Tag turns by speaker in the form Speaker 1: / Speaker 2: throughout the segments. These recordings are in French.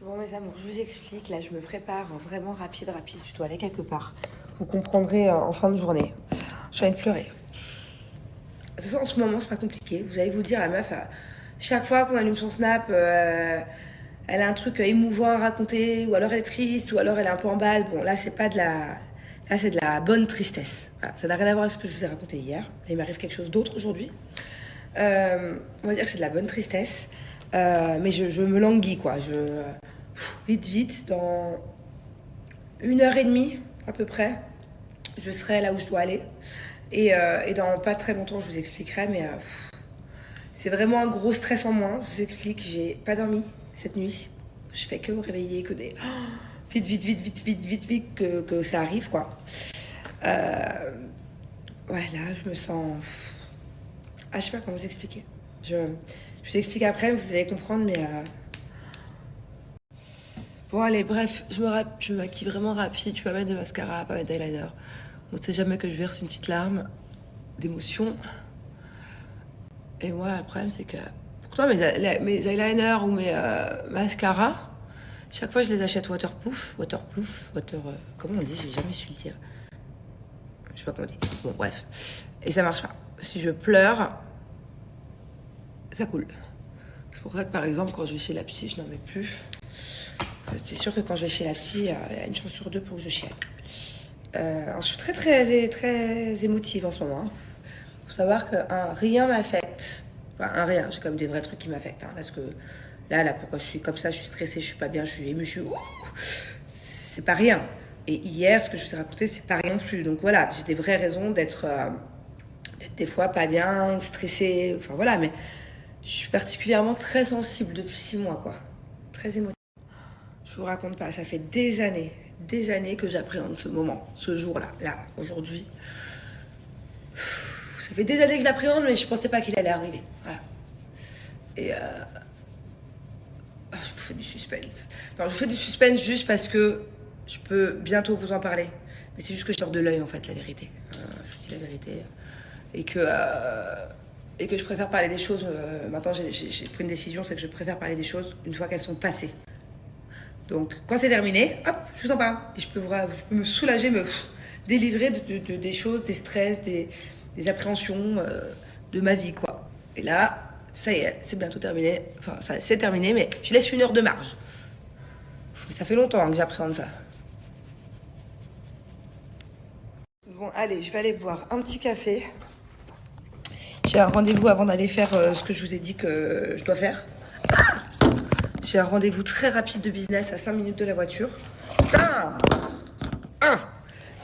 Speaker 1: Bon mes amours, je vous explique, là je me prépare vraiment rapide, je dois aller quelque part. Vous comprendrez en fin de journée. J'ai envie de pleurer. De toute façon en ce moment c'est pas compliqué, vous allez vous dire la meuf, chaque fois qu'on allume son snap, elle a un truc émouvant à raconter, ou alors elle est triste, ou alors elle est un peu en balle. Bon là c'est pas de la... Là c'est de la bonne tristesse. Voilà, ça n'a rien à voir avec ce que je vous ai raconté hier. Et il m'arrive quelque chose d'autre aujourd'hui. On va dire que c'est de la bonne tristesse. Mais je me languis quoi. Vite, dans 1 heure et demie à peu près, je serai là où je dois aller. Et dans pas très longtemps, je vous expliquerai, mais c'est vraiment un gros stress en moins. Je vous explique, j'ai pas dormi cette nuit. Je fais que me réveiller, que des... vite, que ça arrive, quoi. Ouais, là, je me sens... je sais pas comment vous expliquer. Je vous explique après, vous allez comprendre, mais... Bon, allez, bref, je me maquille vraiment rapide. Tu peux pas mettre de mascara, pas mettre d'eyeliner. On sait jamais que je verse une petite larme d'émotion. Et moi, le problème, c'est que... Pourtant, mes eyeliners ou mes mascaras, chaque fois, je les achète waterproof. Comment on dit? J'ai jamais su le dire. Je sais pas comment on dit. Bon, bref. Et ça marche pas. Si je pleure, ça coule. C'est pour ça que, par exemple, quand je vais chez la psy, je n'en mets plus. C'est sûr que quand je vais chez la psy, il y a une chance sur deux pour que je chiale. Je suis très émotive en ce moment. Faut savoir que rien m'affecte. Enfin, rien, j'ai comme des vrais trucs qui m'affectent. Parce que là, pourquoi je suis comme ça, je suis stressée, je suis pas bien, je suis émue, c'est pas rien. Et hier, ce que je vous ai raconté, c'est pas rien non plus. Donc voilà, j'ai des vraies raisons d'être des fois pas bien, stressée, enfin voilà, mais je suis particulièrement très sensible depuis 6 mois, quoi. Très émotive. Je vous raconte pas, ça fait des années que j'appréhende ce moment, ce jour-là, aujourd'hui. Ça fait des années que je l'appréhende, mais je pensais pas qu'il allait arriver. Voilà. Et je vous fais du suspense. Non, je vous fais du suspense juste parce que je peux bientôt vous en parler. Mais c'est juste que je sors de l'œil, en fait, la vérité. Je vous dis la vérité. Et que je préfère parler des choses. Maintenant, j'ai pris une décision, c'est que je préfère parler des choses une fois qu'elles sont passées. Donc, quand c'est terminé, hop, je vous en parle. Et je peux me soulager, me délivrer des choses, des stress, des appréhensions de ma vie, quoi. Et là, ça y est, c'est bientôt terminé. Enfin, c'est terminé, mais je laisse 1 heure de marge. Ça fait longtemps que j'appréhende ça. Bon, allez, je vais aller boire un petit café. J'ai un rendez-vous avant d'aller faire ce que je vous ai dit que je dois faire. J'ai un rendez-vous très rapide de business à 5 minutes de la voiture.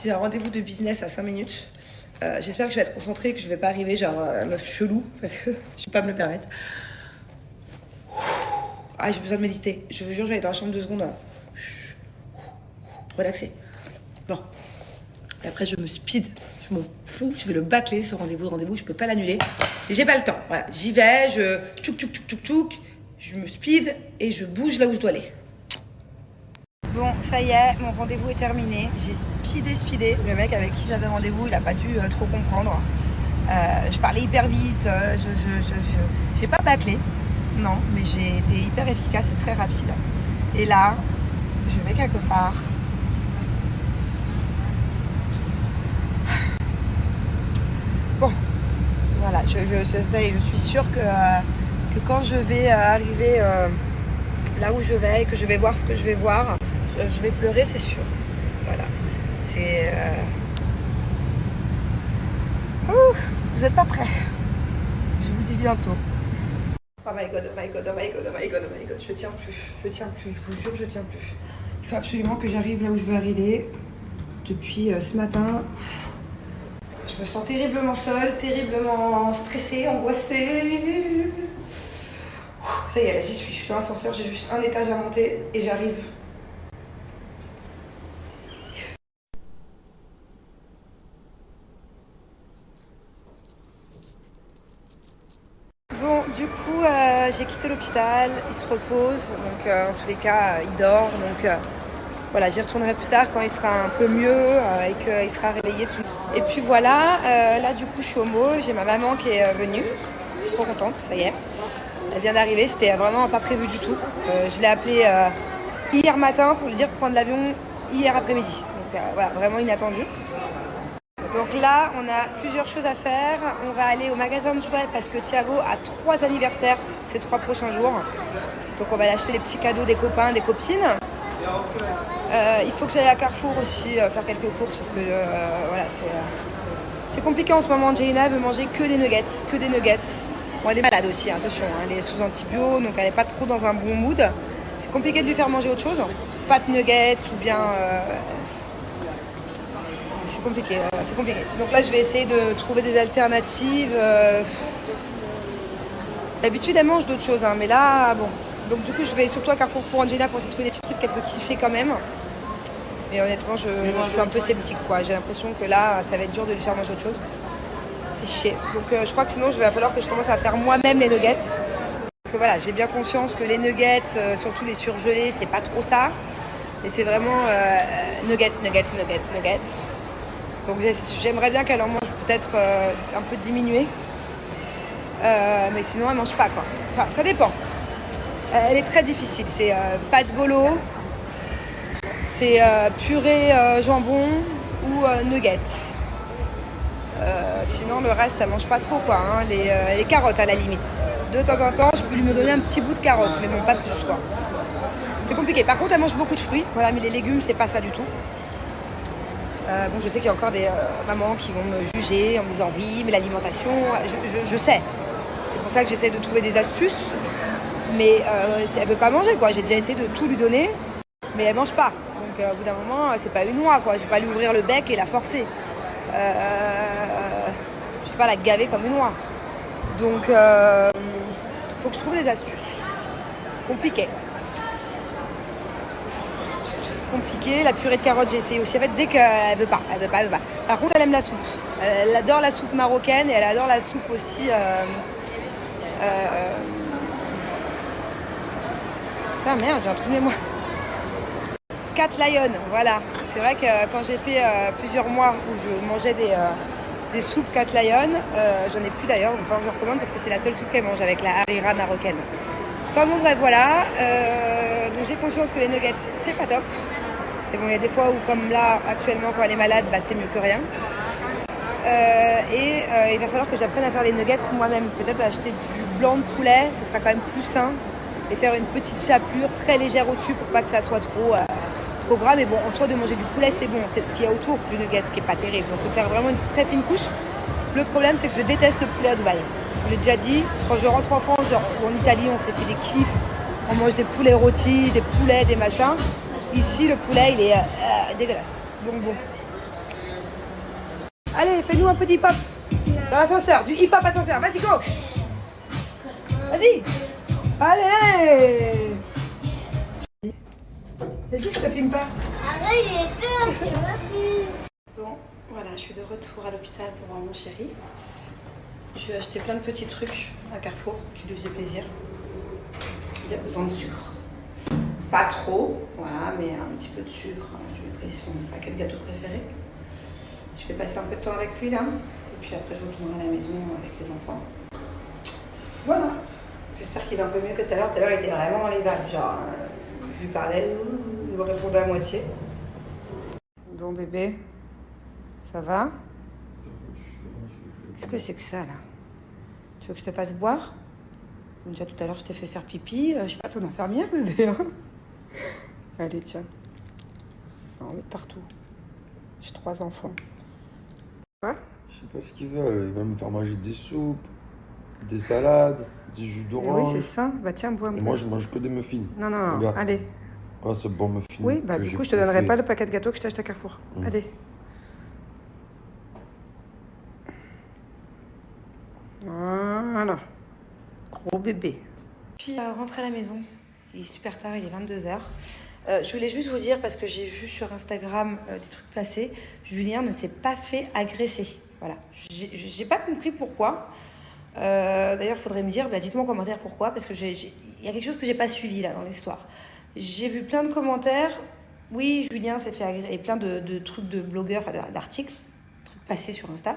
Speaker 1: J'ai un rendez-vous de business à 5 minutes. J'espère que je vais être concentrée, que je vais pas arriver genre meuf chelou, parce que je peux pas me le permettre. J'ai besoin de méditer. Je vous jure, je vais aller dans la chambre 2 secondes. Relaxer. Bon. Et après, je me speed. Je m'en fous. Je vais le bâcler, ce rendez-vous. Je peux pas l'annuler. Et j'ai pas le temps. Voilà. J'y vais, je tchouk. Je me speed et je bouge là où je dois aller. Bon, ça y est, mon rendez-vous est terminé. J'ai speedé. Le mec avec qui j'avais rendez-vous, il a pas dû trop comprendre. Je parlais hyper vite. J'ai pas bâclé. Non, mais j'ai été hyper efficace et très rapide. Et là, je vais quelque part. Bon, voilà, je suis sûre que quand je vais arriver là où je vais et que je vais voir ce que je vais voir, je vais pleurer, c'est sûr. Voilà. C'est... vous êtes pas prêts. Je vous le dis bientôt. Oh my god. Je tiens plus, je vous jure, je tiens plus. Il faut absolument que j'arrive là où je veux arriver. Depuis ce matin, je me sens terriblement seule, terriblement stressée, angoissée. Ça y est, là j'y suis. Je suis dans l'ascenseur, j'ai juste un étage à monter et j'arrive. Bon, du coup, j'ai quitté l'hôpital, il se repose, donc en tous les cas, il dort, donc voilà, j'y retournerai plus tard quand il sera un peu mieux et qu'il sera réveillé. Et puis voilà, là du coup, je suis au mall, j'ai ma maman qui est venue, je suis trop contente, ça y est. Elle vient d'arriver, c'était vraiment pas prévu du tout. Je l'ai appelée hier matin pour lui dire de prendre l'avion hier après-midi. Donc voilà, vraiment inattendu. Donc là, on a plusieurs choses à faire. On va aller au magasin de jouets parce que Thiago a 3 anniversaires ces 3 prochains jours. Donc on va aller acheter les petits cadeaux des copains, des copines. Il faut que j'aille à Carrefour aussi faire quelques courses parce que voilà, c'est compliqué en ce moment. Jaina veut manger que des nuggets, que des nuggets. Bon, elle est malade aussi, attention, hein, elle est sous antibio, donc elle n'est pas trop dans un bon mood. C'est compliqué de lui faire manger autre chose. Pas de nuggets ou bien... c'est compliqué, c'est compliqué. Donc là, je vais essayer de trouver des alternatives. D'habitude, elle mange d'autres choses, hein, mais là, bon. Donc du coup, je vais surtout à Carrefour pour Angelina pour essayer de trouver des petits trucs qu'elle peut kiffer quand même. Mais honnêtement, je suis un peu sceptique, quoi. J'ai l'impression que là, ça va être dur de lui faire manger autre chose. C'est chier. Donc je crois que sinon, il va falloir que je commence à faire moi-même les nuggets. Parce que voilà, j'ai bien conscience que les nuggets, surtout les surgelés, c'est pas trop ça. Et c'est vraiment nuggets. Donc j'aimerais bien qu'elle en mange peut-être un peu diminué. Mais sinon, elle mange pas, quoi. Enfin, ça dépend. Elle est très difficile. C'est pâte bolo, c'est purée jambon ou nuggets. Sinon, le reste, elle mange pas trop, quoi. Hein. Les carottes, à la limite. De temps en temps, je peux lui me donner un petit bout de carotte, mais bon, pas plus, quoi. C'est compliqué. Par contre, elle mange beaucoup de fruits. Voilà, mais les légumes, c'est pas ça du tout. Bon, je sais qu'il y a encore des mamans qui vont me juger en me disant oui, mais l'alimentation, je sais. C'est pour ça que j'essaie de trouver des astuces. Mais elle veut pas manger, quoi. J'ai déjà essayé de tout lui donner, mais elle mange pas. Donc au bout d'un moment, c'est pas une noix, quoi. Je vais pas lui ouvrir le bec et la forcer. Je vais pas la gaver comme une noix. Donc faut que je trouve des astuces. Compliqué. La purée de carottes, j'ai essayé aussi. En fait, dès qu'elle veut pas. Par contre, elle aime la soupe. Elle adore la soupe marocaine et elle adore la soupe aussi. Ah merde, j'ai un trou de mémoire. Cat Lion, voilà. C'est vrai que quand j'ai fait plusieurs mois où je mangeais des soupes Cat Lion, j'en ai plus d'ailleurs, enfin je recommande parce que c'est la seule soupe qu'elle mange avec la harira marocaine. Enfin bon bref, voilà. Donc j'ai conscience que les nuggets, c'est pas top. Et bon, il y a des fois où comme là, actuellement, quand elle est malade, bah, c'est mieux que rien. Il va falloir que j'apprenne à faire les nuggets moi-même. Peut-être acheter du blanc de poulet, ce sera quand même plus sain. Et faire une petite chapelure très légère au-dessus pour pas que ça soit trop gras. Mais bon, en soi, de manger du poulet, c'est bon. C'est ce qu'il y a autour du nugget, ce qui est pas terrible. Donc, il faut faire vraiment une très fine couche. Le problème, c'est que je déteste le poulet à Dubaï. Je vous l'ai déjà dit. Quand je rentre en France, genre en Italie, on s'est fait des kiffs. On mange des poulets rôtis, des poulets, des machins. Ici, le poulet, il est dégueulasse. Donc bon. Allez, fais-nous un petit hip-hop. Dans l'ascenseur, du hip-hop ascenseur. Vas-y, go. Vas-y. Allez. Vas-y, je te filme pas.
Speaker 2: Arrête, il est tard, c'est ma fille.
Speaker 1: Bon, voilà, je suis de retour à l'hôpital pour voir mon chéri. Je lui ai acheté plein de petits trucs à Carrefour qui lui faisaient plaisir. Il a besoin de sucre. Pas trop, voilà, mais un petit peu de sucre. Je lui ai pris son paquet de gâteaux préféré. Je vais passer un peu de temps avec lui là. Et puis après, je retournerai à la maison avec les enfants. Voilà. J'espère qu'il va un peu mieux que tout à l'heure. Tout à l'heure, il était vraiment dans les vagues. Genre, je lui parlais, il me répondait à moitié. Bon bébé, ça va? Qu'est-ce que c'est que ça là? Tu veux que je te fasse boire? Déjà tout à l'heure, je t'ai fait faire pipi. Je sais pas, ton infirmière bébé. Hein. Allez, tiens. On va en mettre partout. J'ai 3 enfants. Quoi?
Speaker 3: Je sais pas ce qu'ils veulent. Ils veulent me faire manger des soupes, des salades, des jus d'orange.
Speaker 1: Oui, c'est ça. Bah tiens, bois un peu.
Speaker 3: Et moi, je mange que des muffins.
Speaker 1: Non,
Speaker 3: Regarde.
Speaker 1: allez.
Speaker 3: Oh, ce bon muffin.
Speaker 1: Oui, bah du coup, je te donnerai pas le paquet de gâteaux que je t'ai acheté à Carrefour. Allez. Voilà. Gros bébé. Puis rentré à la maison. Il est super tard, il est 22h. Je voulais juste vous dire, parce que j'ai vu sur Instagram des trucs passer, Julien ne s'est pas fait agresser. Voilà. J'ai pas compris pourquoi. D'ailleurs, il faudrait me dire, dites-moi en commentaire pourquoi, parce que il y a quelque chose que j'ai pas suivi là dans l'histoire. J'ai vu plein de commentaires. Oui, Julien s'est fait agresser. Et plein de trucs de blogueurs, enfin d'articles, trucs passés sur Insta.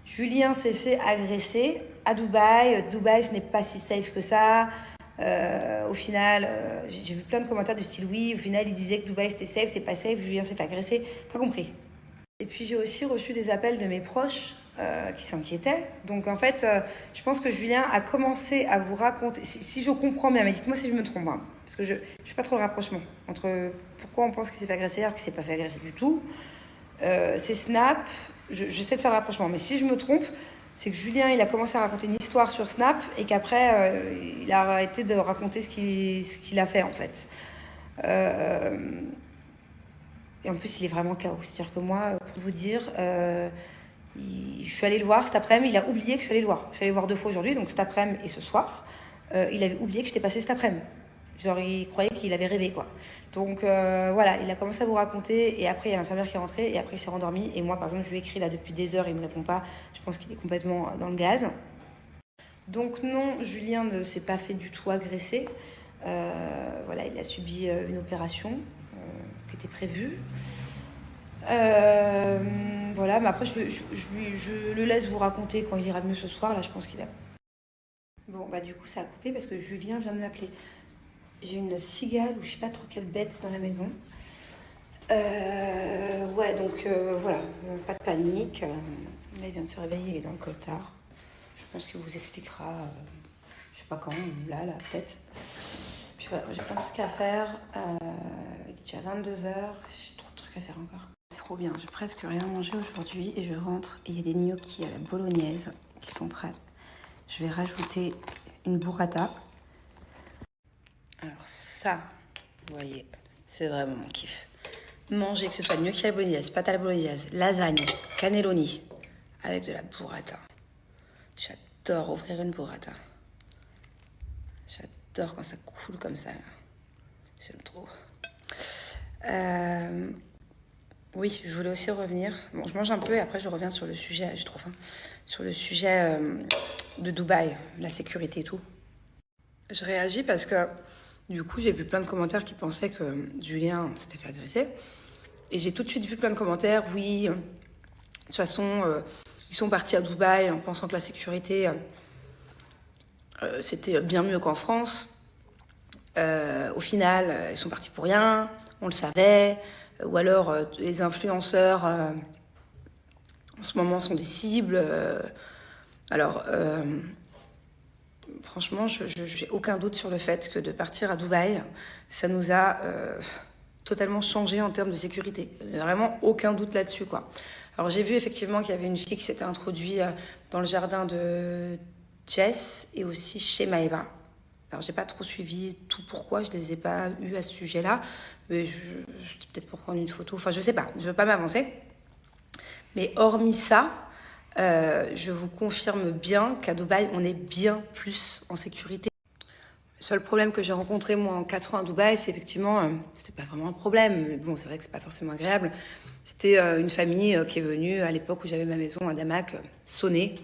Speaker 1: Julien s'est fait agresser à Dubaï. Dubaï, ce n'est pas si safe que ça.
Speaker 4: Au final, j'ai vu plein de commentaires du style oui, au final il disait que Dubaï c'était safe, c'est pas safe, Julien s'est fait agresser, pas compris. Et puis j'ai aussi reçu des appels de mes proches qui s'inquiétaient. Donc en fait, je pense que Julien a commencé à vous raconter, si je comprends bien, mais dites-moi si je me trompe, hein, parce que je suis pas trop le rapprochement entre pourquoi on pense qu'il s'est fait agresser alors qu'il s'est pas fait agresser du tout. Ces snaps, j'essaie de faire le rapprochement, mais si je me trompe, c'est que Julien, il a commencé à raconter une histoire sur Snap et qu'après, il a arrêté de raconter ce qu'il a fait, en fait. Et en plus, il est vraiment KO. C'est-à-dire que moi, pour vous dire, je suis allée le voir cet après-midi, il a oublié que je suis allée le voir. Je suis allée le voir 2 fois aujourd'hui, donc cet après-midi et ce soir. Il avait oublié que j'étais passée cet après-midi. Genre, il croyait qu'il avait rêvé, quoi. Donc, voilà, il a commencé à vous raconter. Et après, il y a l'infirmière qui est rentrée. Et après, il s'est rendormi. Et moi, par exemple, je lui ai écrit là depuis des heures. Il ne me répond pas. Je pense qu'il est complètement dans le gaz. Donc, non, Julien ne s'est pas fait du tout agresser. Voilà, il a subi une opération qui était prévue. Voilà, mais après, je le laisse vous raconter quand il ira mieux ce soir. Là, je pense qu'il a... Bon, bah du coup, ça a coupé parce que Julien vient de m'appeler. J'ai une cigale ou je sais pas trop quelle bête dans la maison. Ouais, donc voilà, pas de panique. Là, il vient de se réveiller, il est dans le coltard. Je pense qu'il vous expliquera, je sais pas quand, là, peut-être. Puis voilà, j'ai plein de trucs à faire. Il est déjà 22h, j'ai trop de trucs à faire encore. C'est trop bien, j'ai presque rien mangé aujourd'hui et je rentre et il y a des gnocchis à la bolognaise qui sont prêts. Je vais rajouter une burrata. Alors ça, vous voyez, c'est vraiment mon kiff. Manger, que ce soit gnocchi à la bolognaise, pâte à la bolognaise, lasagne, cannelloni, avec de la burrata. J'adore ouvrir une burrata. J'adore quand ça coule comme ça. Là. J'aime trop. Oui, je voulais aussi revenir. Bon, je mange un peu et après je reviens sur le sujet, j'ai trop faim, sur le sujet de Dubaï, la sécurité et tout. Je réagis parce que du coup, j'ai vu plein de commentaires qui pensaient que Julien s'était fait agresser. Et j'ai tout de suite vu plein de commentaires. Oui, de toute façon, ils sont partis à Dubaï en pensant que la sécurité, c'était bien mieux qu'en France. Au final, ils sont partis pour rien. On le savait. Ou alors, les influenceurs, en ce moment, sont des cibles. Alors... franchement, je n'ai aucun doute sur le fait que de partir à Dubaï, ça nous a totalement changé en termes de sécurité. Vraiment aucun doute là-dessus, quoi. Alors j'ai vu effectivement qu'il y avait une fille qui s'était introduite dans le jardin de Jess et aussi chez Maëva. Alors j'ai pas trop suivi tout pourquoi, je les ai pas eus à ce sujet-là. Mais c'était peut-être pour prendre une photo. Enfin, je sais pas, je veux pas m'avancer. Mais hormis ça... je vous confirme bien qu'à Dubaï, on est bien plus en sécurité. Le seul problème que j'ai rencontré, moi, en 4 ans à Dubaï, c'est effectivement, c'était pas vraiment un problème. Mais bon, c'est vrai que c'est pas forcément agréable. C'était une famille qui est venue, à l'époque où j'avais ma maison à Damak, sonner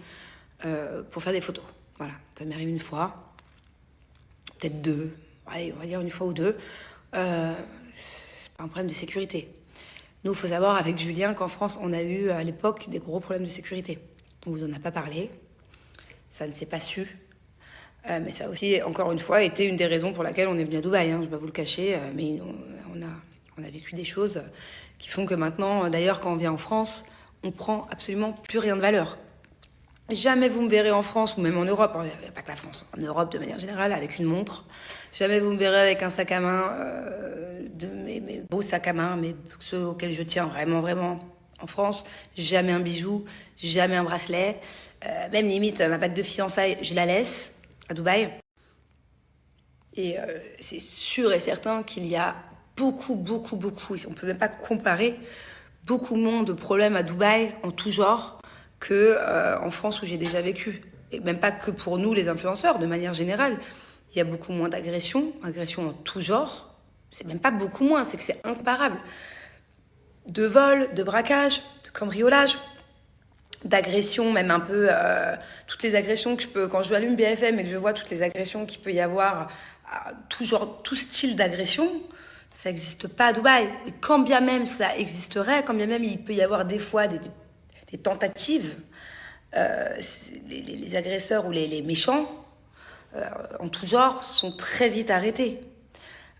Speaker 4: pour faire des photos. Voilà, ça m'est arrivé une fois, peut-être 2, allez, on va dire une fois ou 2. C'est pas un problème de sécurité. Nous, il faut savoir, avec Julien, qu'en France, on a eu à l'époque des gros problèmes de sécurité. On vous en a pas parlé, ça ne s'est pas su. Mais ça a aussi, encore une fois, été une des raisons pour laquelle on est venu à Dubaï. Hein, je ne vais pas vous le cacher, mais on a vécu des choses qui font que maintenant, d'ailleurs, quand on vient en France, on prend absolument plus rien de valeur. Jamais vous me verrez en France, ou même en Europe, il n'y a pas que la France, en Europe de manière générale, avec une montre. Jamais vous me verrez avec un sac à main, de mes beaux sacs à main, mais ceux auxquels je tiens vraiment, vraiment en France. Jamais un bijou, jamais un bracelet. Même limite, ma bague de fiançailles, je la laisse à Dubaï. Et c'est sûr et certain qu'il y a beaucoup, on ne peut même pas comparer, beaucoup moins de problèmes à Dubaï en tout genre que en France où j'ai déjà vécu. Et même pas que pour nous, les influenceurs, de manière générale. Il y a beaucoup moins d'agressions en tout genre. C'est même pas beaucoup moins, c'est que c'est incomparable. De vols, de braquages, de cambriolages, d'agressions, même un peu... toutes les agressions que je peux... Quand je allume BFM et que je vois toutes les agressions qu'il peut y avoir, tout genre, tout style d'agression, ça n'existe pas à Dubaï. Et quand bien même ça existerait, quand bien même il peut y avoir des fois des tentatives, les agresseurs ou les méchants en tout genre sont très vite arrêtés.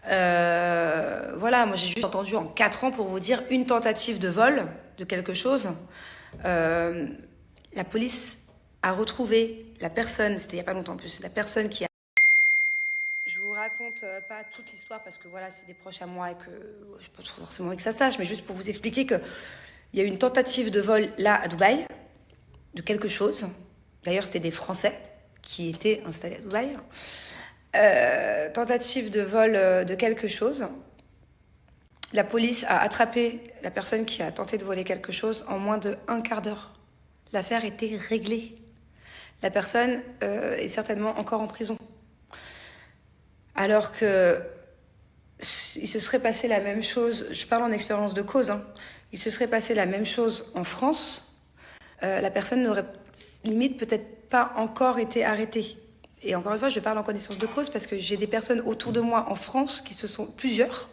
Speaker 4: Voilà, moi j'ai juste entendu en 4 ans, pour vous dire, une tentative de vol de quelque chose. La police a retrouvé la personne, c'était il n'y a pas longtemps en plus, la personne qui a... Je vous raconte pas toute l'histoire parce que voilà, c'est des proches à moi et que je peux pas forcément que ça sache, mais juste pour vous expliquer que il y a eu une tentative de vol là à Dubaï de quelque chose. D'ailleurs, c'était des Français qui étaient installés à Dubaï. Tentative de vol de quelque chose. La police a attrapé la personne qui a tenté de voler quelque chose en moins de 1 quart d'heure. L'affaire était réglée. La personne est certainement encore en prison. Alors que il se serait passé la même chose, je parle en expérience de cause, hein, il se serait passé la même chose en France, la personne n'aurait limite peut-être pas encore été arrêtée. Et encore une fois, je parle en connaissance de cause parce que j'ai des personnes autour de moi en France qui se sont, plusieurs,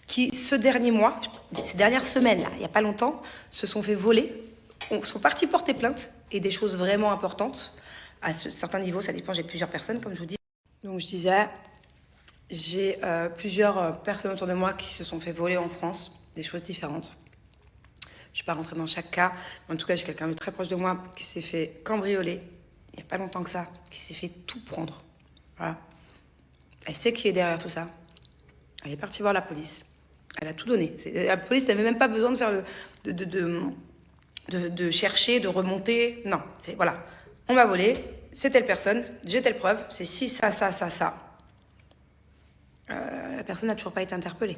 Speaker 4: qui ce dernier mois, ces dernières semaines, là, il n'y a pas longtemps, se sont fait voler, sont partis porter plainte, et des choses vraiment importantes. À certains niveaux, ça dépend, j'ai plusieurs personnes, comme je vous dis. Donc je disais, j'ai plusieurs personnes autour de moi qui se sont fait voler en France, des choses différentes. Je ne vais pas rentrer dans chaque cas, mais en tout cas, j'ai quelqu'un de très proche de moi qui s'est fait cambrioler, il n'y a pas longtemps que ça, qui s'est fait tout prendre. Voilà. Elle sait qui est derrière tout ça. Elle est partie voir la police. Elle a tout donné. La police n'avait même pas besoin de faire de chercher, de remonter. Non, voilà. On m'a volé, c'est telle personne, j'ai telle preuve, c'est ci, ça, ça, ça, ça. La personne n'a toujours pas été interpellée.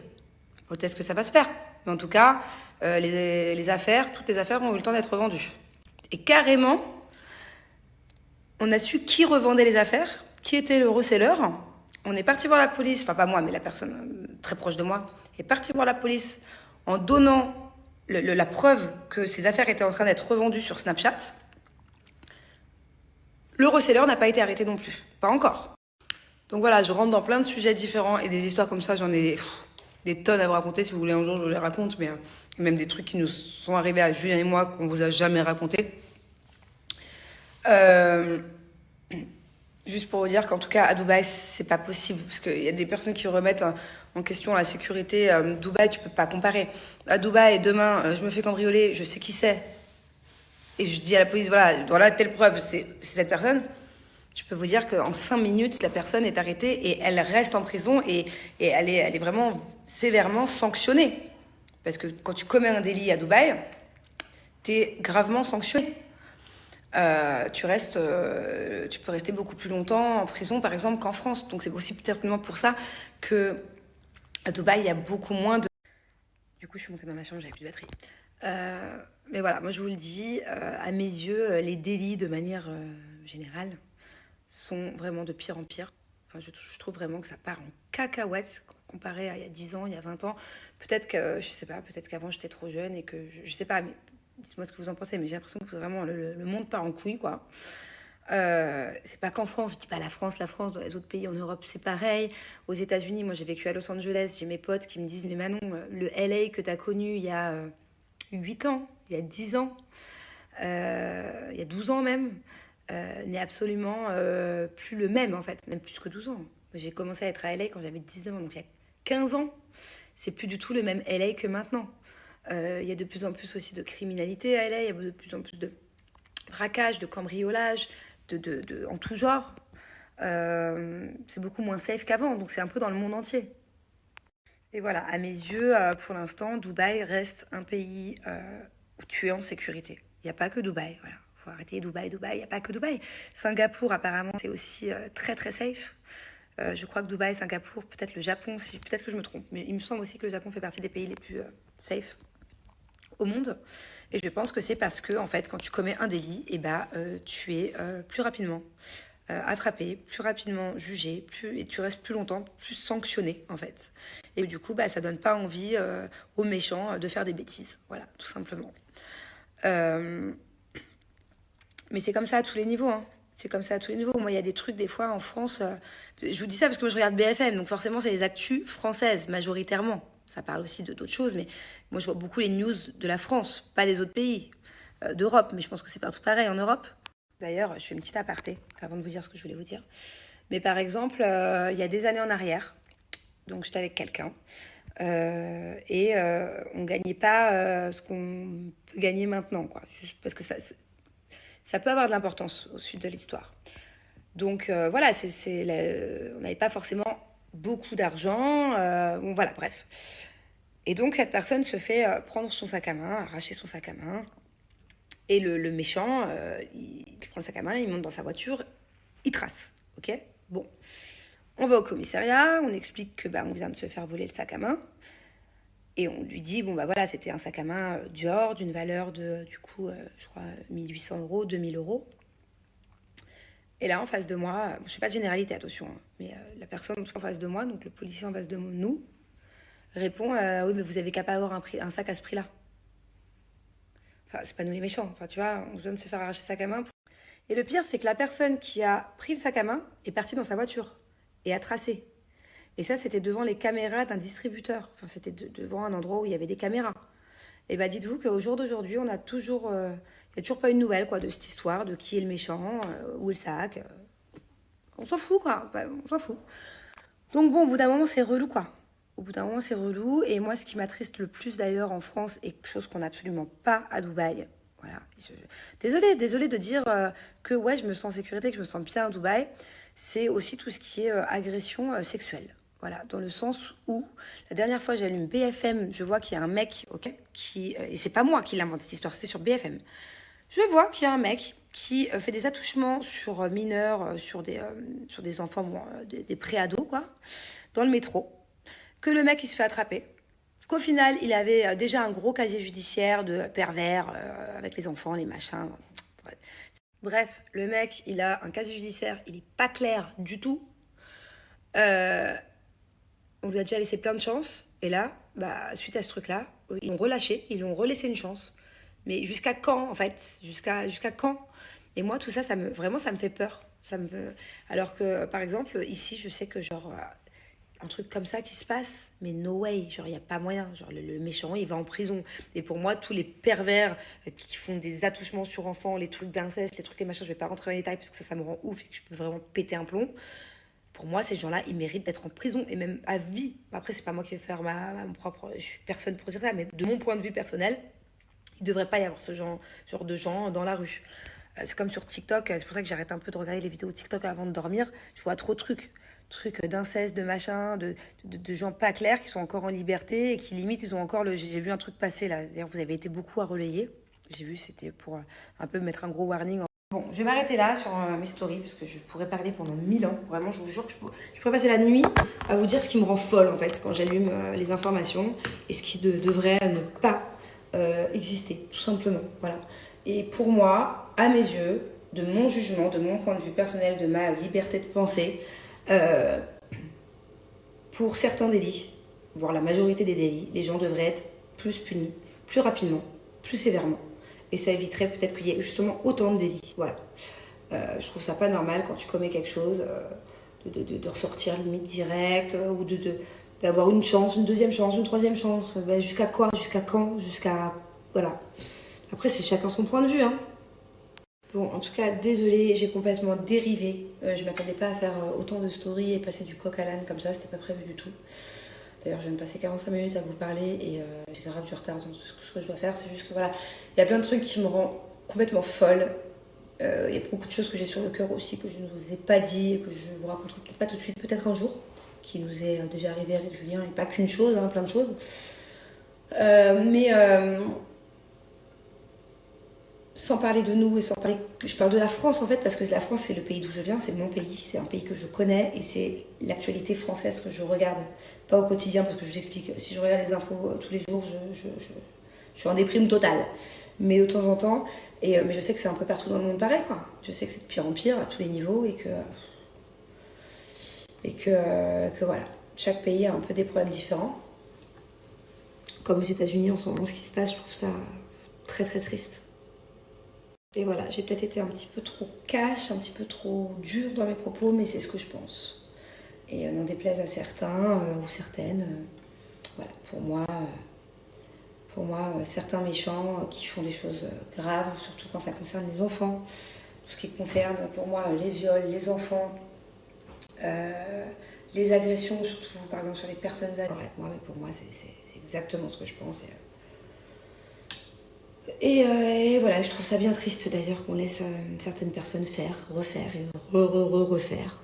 Speaker 4: Peut-être que ça va se faire. Mais en tout cas, les affaires, toutes les affaires ont eu le temps d'être vendues. Et carrément, on a su qui revendait les affaires, qui était le reseller. On est parti voir la police, enfin pas moi, mais la personne très proche de moi, est partie voir la police en donnant la preuve que ces affaires étaient en train d'être revendues sur Snapchat. Le reseller n'a pas été arrêté non plus. Pas encore. Donc voilà, je rentre dans plein de sujets différents et des histoires comme ça, j'en ai des tonnes à vous raconter. Si vous voulez un jour, je vous les raconte, mais même des trucs qui nous sont arrivés à Julien et moi qu'on vous a jamais raconté. Juste pour vous dire qu'en tout cas à Dubaï c'est pas possible parce qu'il y a des personnes qui remettent en question la sécurité. Dubaï, tu peux pas comparer. À Dubaï, demain je me fais cambrioler, je sais qui c'est et je dis à la police voilà telle preuve, c'est cette personne. Je peux vous dire qu'en 5 minutes la personne est arrêtée et elle reste en prison et elle est vraiment sévèrement sanctionnée parce que quand tu commets un délit à Dubaï, t'es gravement sanctionné. Tu peux rester beaucoup plus longtemps en prison, par exemple, qu'en France. Donc c'est aussi certainement pour ça que à Dubaï, il y a beaucoup moins de... Du coup, je suis montée dans ma chambre, j'avais plus de batterie. Mais voilà, moi je vous le dis, à mes yeux, les délits de manière générale sont vraiment de pire en pire. Enfin, je trouve vraiment que ça part en cacahuète comparé à il y a 10 ans, il y a 20 ans. Peut-être que, je sais pas, peut-être qu'avant j'étais trop jeune et que, je sais pas, mais dites-moi ce que vous en pensez, mais j'ai l'impression que vraiment le monde part en couille, quoi. C'est pas qu'en France, je dis pas la France, dans les autres pays en Europe, c'est pareil. Aux États-Unis, moi j'ai vécu à Los Angeles, j'ai mes potes qui me disent, mais Manon, le LA que t'as connu il y a 8 ans, il y a 10 ans, il y a 12 ans même, n'est absolument plus le même en fait, même plus que 12 ans. J'ai commencé à être à LA quand j'avais 19 ans, donc il y a 15 ans. C'est plus du tout le même LA que maintenant. Il y a de plus en plus aussi de criminalité à LA, il y a de plus en plus de braquage, de cambriolage, en tout genre. C'est beaucoup moins safe qu'avant, donc c'est un peu dans le monde entier. Et voilà, à mes yeux, pour l'instant, Dubaï reste un pays où tu es en sécurité. Il n'y a pas que Dubaï, voilà. Faut arrêter Dubaï, il n'y a pas que Dubaï. Singapour, apparemment, c'est aussi très très safe. Je crois que Dubaï, Singapour, peut-être le Japon, peut-être que je me trompe, mais il me semble aussi que le Japon fait partie des pays les plus safe au monde. Et je pense que c'est parce que, en fait, quand tu commets un délit, tu es plus rapidement attrapé, plus rapidement jugé, et tu restes plus longtemps, plus sanctionné, en fait. Et du coup, ça donne pas envie aux méchants de faire des bêtises. Voilà, tout simplement. Mais c'est comme ça à tous les niveaux, hein. C'est comme ça à tous les niveaux. Moi, il y a des trucs, des fois, en France... je vous dis ça parce que moi, je regarde BFM, donc forcément, c'est les actus françaises, majoritairement. Ça parle aussi d'autres choses, mais moi, je vois beaucoup les news de la France, pas des autres pays, d'Europe. Mais je pense que c'est partout pareil en Europe. D'ailleurs, je fais une petite aparté, avant de vous dire ce que je voulais vous dire. Mais par exemple, il y a des années en arrière, donc j'étais avec quelqu'un, on gagnait pas ce qu'on peut gagner maintenant, quoi. Juste parce que ça peut avoir de l'importance au sud de l'histoire. Donc voilà, on n'avait pas forcément beaucoup d'argent. Bon, voilà, bref. Et donc cette personne se fait prendre son sac à main, arracher son sac à main. Et le méchant, il prend le sac à main, il monte dans sa voiture, il trace. Ok. Bon. On va au commissariat, on explique que on vient de se faire voler le sac à main. Et on lui dit, bon bah voilà, c'était un sac à main Dior d'une valeur de, du coup, je crois, 1800 euros, 2000 euros. Et là, en face de moi, je ne fais pas de généralité, attention, hein, mais la personne en face de moi, donc le policier en face de nous, répond, oui, mais vous avez qu'à pas avoir un sac à ce prix-là. Enfin, c'est pas nous les méchants, enfin, tu vois, on vient de se faire arracher le sac à main. Et le pire, c'est que la personne qui a pris le sac à main est partie dans sa voiture et a tracé. Et ça, c'était devant les caméras d'un distributeur. Enfin, c'était devant un endroit où il y avait des caméras. Et bah, dites-vous qu'au jour d'aujourd'hui, on a toujours... il n'y a toujours pas une nouvelle, quoi, de cette histoire, de qui est le méchant, où est le sac. On s'en fout, quoi. On s'en fout. Donc bon, au bout d'un moment, c'est relou, quoi. Au bout d'un moment, c'est relou. Et moi, ce qui m'attriste le plus, d'ailleurs, en France, et quelque chose qu'on n'a absolument pas à Dubaï... Voilà. Désolée de dire que ouais, je me sens en sécurité, que je me sens bien à Dubaï. C'est aussi tout ce qui est agression sexuelle. Voilà, dans le sens où la dernière fois j'allume BFM, je vois qu'il y a un mec, ok, et c'est pas moi qui l'invente cette histoire, c'était sur BFM. Je vois qu'il y a un mec qui fait des attouchements sur mineurs, sur des enfants, bon, des préados, quoi, dans le métro. Que le mec il se fait attraper. Qu'au final, il avait déjà un gros casier judiciaire de pervers avec les enfants, les machins. Bref, le mec, il a un casier judiciaire, il est pas clair du tout. On lui a déjà laissé plein de chances. Et là, suite à ce truc-là, ils l'ont relâché, ils lui ont relaissé une chance. Mais jusqu'à quand, en fait? Jusqu'à quand? Et moi, tout ça, vraiment, ça me fait peur. Alors que, par exemple, ici, je sais que genre... un truc comme ça qui se passe, mais no way, genre il n'y a pas moyen, genre le méchant il va en prison. Et pour moi, tous les pervers qui font des attouchements sur enfants, les trucs d'inceste, les trucs les machins, je vais pas rentrer dans les détails parce que ça me rend ouf et que je peux vraiment péter un plomb. Pour moi, ces gens-là, ils méritent d'être en prison et même à vie. Après, c'est pas moi qui vais faire mon propre, je suis personne pour dire ça, mais de mon point de vue personnel, il devrait pas y avoir ce genre de gens dans la rue. C'est comme sur TikTok, c'est pour ça que j'arrête un peu de regarder les vidéos TikTok avant de dormir. Je vois trop de trucs d'inceste, de machin, de gens pas clairs qui sont encore en liberté et qui limite ils ont encore j'ai vu un truc passer là, d'ailleurs vous avez été beaucoup à relayer, j'ai vu, c'était pour un peu mettre un gros warning. Bon, je vais m'arrêter là sur mes stories parce que je pourrais parler pendant 1000 ans, vraiment je vous jure que je pourrais passer la nuit à vous dire ce qui me rend folle en fait quand j'allume les informations et ce qui devrait ne pas exister, tout simplement, voilà. Et pour moi, à mes yeux, de mon jugement, de mon point de vue personnel, de ma liberté de penser, pour certains délits, voire la majorité des délits, les gens devraient être plus punis, plus rapidement, plus sévèrement. Et ça éviterait peut-être qu'il y ait justement autant de délits. Voilà. Je trouve ça pas normal quand tu commets quelque chose, de ressortir limite direct, ou d'avoir une chance, une deuxième chance, une troisième chance. Jusqu'à quoi? Jusqu'à quand? Voilà. Après, c'est chacun son point de vue, hein. Bon, en tout cas, désolée, j'ai complètement dérivé. Je m'attendais pas à faire autant de stories et passer du coq à l'âne comme ça, c'était pas prévu du tout. D'ailleurs, je viens de passer 45 minutes à vous parler et j'ai grave du retard dans ce que je dois faire. C'est juste que voilà, il y a plein de trucs qui me rendent complètement folle. Il y a beaucoup de choses que j'ai sur le cœur aussi, que je ne vous ai pas dit et que je vous raconterai peut-être pas tout de suite, peut-être un jour, qui nous est déjà arrivé avec Julien, et pas qu'une chose, hein, plein de choses. Sans parler de nous et sans parler... Je parle de la France en fait, parce que la France c'est le pays d'où je viens, c'est mon pays, c'est un pays que je connais et c'est l'actualité française que je regarde. Pas au quotidien parce que je vous explique, si je regarde les infos tous les jours, je suis en déprime totale. Mais de temps en temps, mais je sais que c'est un peu partout dans le monde pareil, quoi. Je sais que c'est de pire en pire à tous les niveaux et que voilà, chaque pays a un peu des problèmes différents. Comme aux États-Unis en ce moment, ce qui se passe, je trouve ça très très triste. Et voilà, j'ai peut-être été un petit peu trop cash, un petit peu trop dure dans mes propos, mais c'est ce que je pense. Et n'en déplaise à certains ou certaines, voilà, pour moi, certains méchants qui font des choses graves, surtout quand ça concerne les enfants. Tout ce qui concerne, pour moi, les viols, les enfants, les agressions, surtout par exemple sur les personnes âgées. Avec moi, mais pour moi, c'est exactement ce que je pense. Et voilà, je trouve ça bien triste d'ailleurs qu'on laisse certaines personnes faire, refaire et refaire.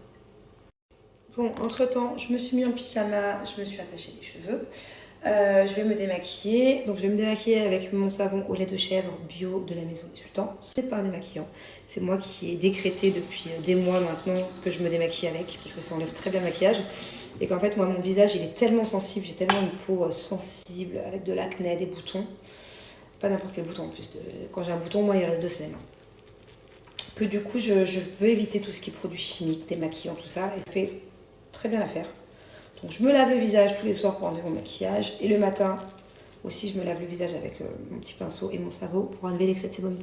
Speaker 4: Bon, entre-temps, je me suis mis en pyjama, je me suis attaché les cheveux. Je vais me démaquiller. Donc je vais me démaquiller avec mon savon au lait de chèvre bio de la Maison des Sultans. Ce n'est pas un démaquillant. C'est moi qui ai décrété depuis des mois maintenant que je me démaquille avec, parce que ça enlève très bien le maquillage. Et qu'en fait, moi, mon visage, il est tellement sensible, j'ai tellement une peau sensible, avec de l'acné, des boutons. Pas n'importe quel bouton en plus. Quand j'ai un bouton, moi, il reste 2 semaines. Que du coup, je veux éviter tout ce qui est produits chimiques, démaquillants, tout ça. Et ça fait très bien l'affaire. Donc je me lave le visage tous les soirs pour enlever mon maquillage. Et le matin aussi, je me lave le visage avec mon petit pinceau et mon savon pour enlever l'excès de sébum.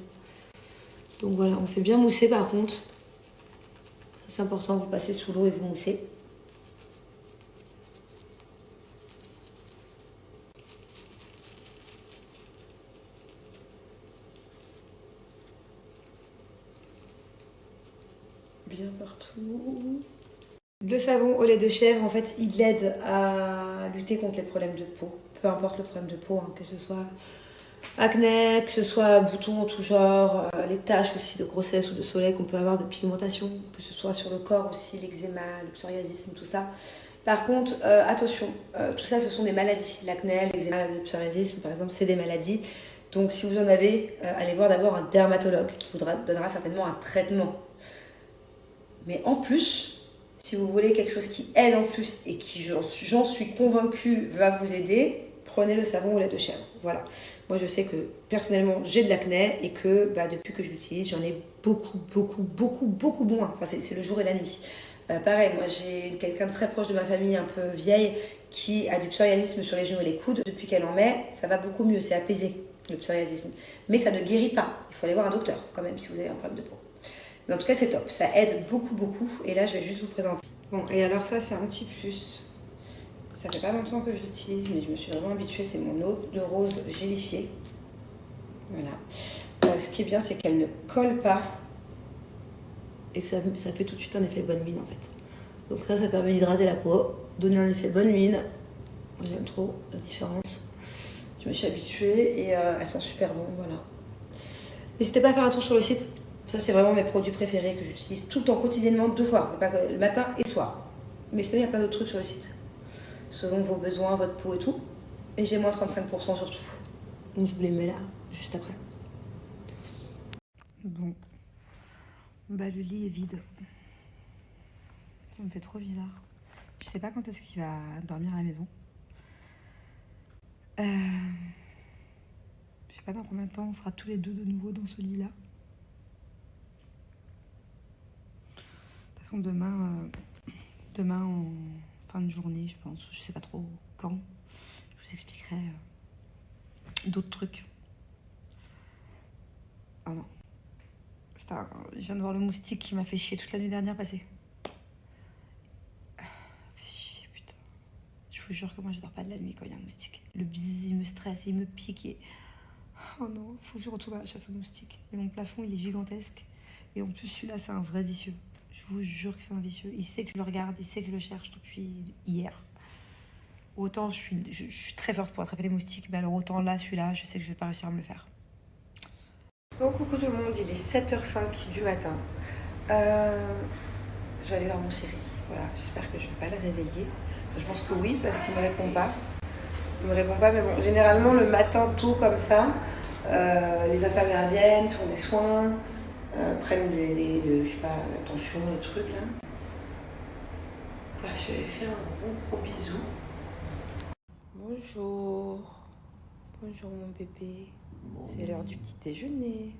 Speaker 4: Donc voilà, on fait bien mousser par contre. C'est important, vous passez sous l'eau et vous moussez. Bien partout. Le savon au lait de chèvre, en fait, il aide à lutter contre les problèmes de peau. Peu importe le problème de peau, hein, que ce soit acné, que ce soit boutons en tout genre, les taches aussi de grossesse ou de soleil qu'on peut avoir, de pigmentation, que ce soit sur le corps aussi, l'eczéma, le psoriasisme, tout ça. Par contre, attention, tout ça, ce sont des maladies. L'acné, l'eczéma, le psoriasisme, par exemple, c'est des maladies. Donc, si vous en avez, allez voir d'abord un dermatologue qui vous donnera certainement un traitement. Mais en plus, si vous voulez quelque chose qui aide en plus et qui, j'en suis convaincue, va vous aider, prenez le savon au lait de chèvre. Voilà. Moi, je sais que personnellement, j'ai de l'acné et que depuis que je l'utilise, j'en ai beaucoup moins. Enfin, c'est le jour et la nuit. Pareil, moi, j'ai quelqu'un de très proche de ma famille, un peu vieille, qui a du psoriasisme sur les genoux et les coudes. Depuis qu'elle en met, ça va beaucoup mieux. C'est apaisé, le psoriasisme. Mais ça ne guérit pas. Il faut aller voir un docteur, quand même, si vous avez un problème de peau. Mais en tout cas, c'est top. Ça aide beaucoup. Et là, je vais juste vous présenter. Bon, et alors ça, c'est un petit plus. Ça fait pas longtemps que je l'utilise, mais je me suis vraiment habituée. C'est mon eau de rose gélifiée. Voilà. Ce qui est bien, c'est qu'elle ne colle pas. Et que ça fait tout de suite un effet bonne mine, en fait. Donc ça permet d'hydrater la peau, donner un effet bonne mine. Moi, j'aime trop la différence. Je me suis habituée et elles sont super bonnes, voilà. N'hésitez pas à faire un tour sur le site. Ça, c'est vraiment mes produits préférés que j'utilise tout le temps, quotidiennement, 2 fois, le matin et soir. Mais sinon, il y a plein d'autres trucs sur le site, selon vos besoins, votre peau et tout. Et j'ai moins 35% sur tout. Donc, je vous les mets là, juste après. Bon, le lit est vide. Ça me fait trop bizarre. Je sais pas quand est-ce qu'il va dormir à la maison. Je sais pas dans combien de temps on sera tous les deux de nouveau dans ce lit-là. Demain en fin de journée, je pense. Je sais pas trop quand. Je vous expliquerai d'autres trucs. Ah non. Putain, je viens de voir le moustique qui m'a fait chier toute la nuit dernière passée. Putain. Je vous jure que moi je dors pas de la nuit quand il y a un moustique. Le bzzz, il me stresse, il me pique et... Oh non, faut que je retourne à la chasse aux moustiques. Et mon plafond, il est gigantesque. Et en plus, celui-là, c'est un vrai vicieux. Je vous jure que c'est un vicieux. Il sait que je le regarde, il sait que je le cherche depuis hier. Autant je suis très forte pour attraper les moustiques, mais alors autant là, celui-là, je sais que je vais pas réussir à me le faire. Bon, coucou tout le monde, il est 7h05 du matin. Je vais aller voir mon chéri. Voilà, j'espère que je vais pas le réveiller. Je pense que oui, parce qu'il me répond pas. Il me répond pas, mais bon, généralement le matin tôt comme ça, les infirmières viennent, font des soins. Prennent je sais pas, la tension, les trucs là. Voilà, je vais lui faire un gros bisou. Bonjour. Bonjour mon bébé. C'est l'heure du petit déjeuner.